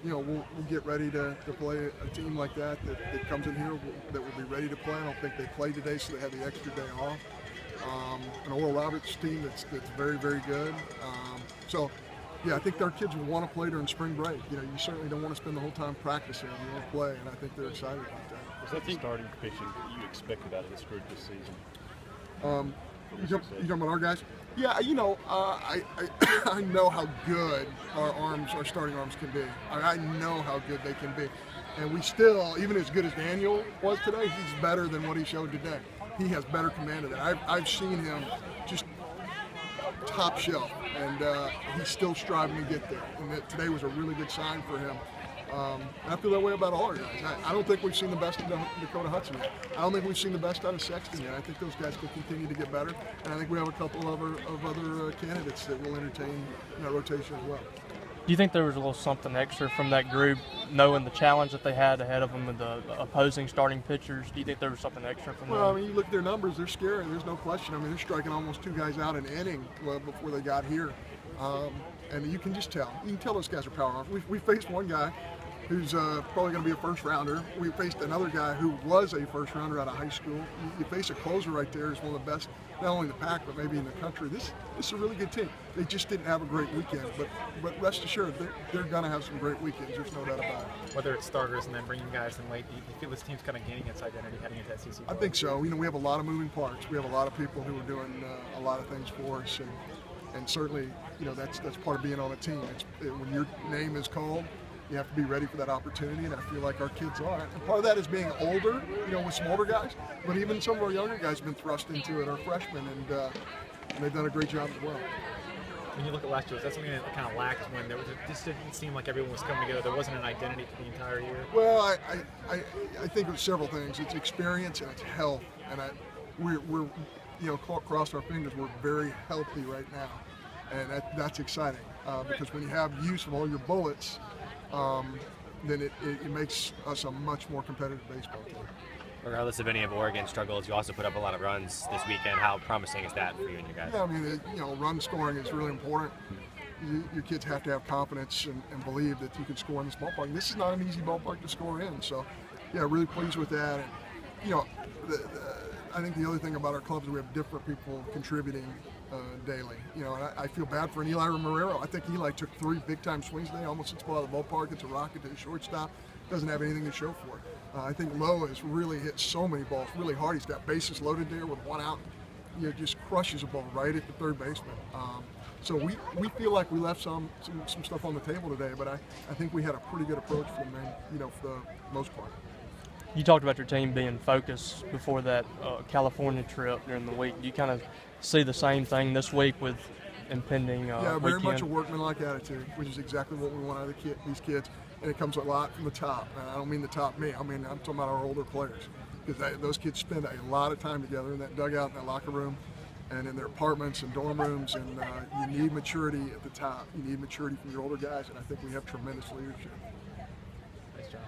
we'll get ready to play a team like that comes in here that will be ready to play. I don't think they played today, so they had the extra day off. An Oral Roberts team that's very, very good. So, yeah, I think our kids will want to play during spring break. You certainly don't want to spend the whole time practicing. You want to play, and I think they're excited about that. Was that the starting pitching that you expected out of this group this season? You talking about our guys? Yeah, I know how good our starting arms can be. I know how good they can be. And we still, even as good as Daniel was today, he's better than what he showed today. He has better command of that. I've seen him just top shelf, and he's still striving to get there. And today was a really good sign for him. I feel that way about all our guys. I don't think we've seen the best of Dakota Hudson yet. I don't think we've seen the best out of Sexton yet. I think those guys will continue to get better, and I think we have a couple of other candidates that will entertain in that rotation as well. Do you think there was a little something extra from that group, knowing the challenge that they had ahead of them with the opposing starting pitchers? Do you think there was something extra from them? Well, I mean, you look at their numbers; they're scary. There's no question. I mean, they're striking almost 2 guys out an inning before they got here, and you can just tell. You can tell those guys are power off. We faced one guy who's probably going to be a first rounder. We faced another guy who was a first rounder out of high school. You face a closer right there who's one of the best, not only in the pack, but maybe in the country. This is a really good team. They just didn't have a great weekend, but rest assured, they're going to have some great weekends. There's no doubt about it. Whether it's starters and then bringing guys in late, do you feel this team's kind of gaining its identity heading into SEC? I think so. We have a lot of moving parts. We have a lot of people who are doing a lot of things for us, and certainly, that's part of being on a team. When your name is called, you have to be ready for that opportunity, and I feel like our kids are. And part of that is being older, with some older guys, but even some of our younger guys have been thrust into it, our freshmen, and they've done a great job as well. When you look at last year, was that something that kind of lacked when this didn't seem like everyone was coming together? There wasn't an identity for the entire year? Well, I think of several things. It's experience and it's health, and we're cross our fingers, we're very healthy right now, and that's exciting because when you have use of all your bullets, then it makes us a much more competitive baseball team. Regardless of any of Oregon's struggles, you also put up a lot of runs this weekend. How promising is that for you and your guys? Yeah, I mean, run scoring is really important. Your kids have to have confidence and believe that you can score in this ballpark. And this is not an easy ballpark to score in, so yeah, really pleased with that. And I think the other thing about our club is we have different people contributing daily. And I feel bad for an Eli Marrero. I think Eli took 3 big-time swings today, almost hits the ball out of the ballpark. It's a rocket to the shortstop. Doesn't have anything to show for it. I think Lowe has really hit so many balls really hard. He's got bases loaded there with 1 out. Just crushes a ball right at the third baseman. So we feel like we left some stuff on the table today, but I think we had a pretty good approach for the most part. You talked about your team being focused before that California trip during the week. Do you kind of see the same thing this week with impending Yeah, very weekend? much a workmanlike attitude, which is exactly what we want out of these kids. And it comes a lot from the top. And I don't mean the top me. I'm talking about our older players. Because those kids spend a lot of time together in that dugout, in that locker room, and in their apartments and dorm rooms. And you need maturity at the top. You need maturity from your older guys. And I think we have tremendous leadership. Nice job.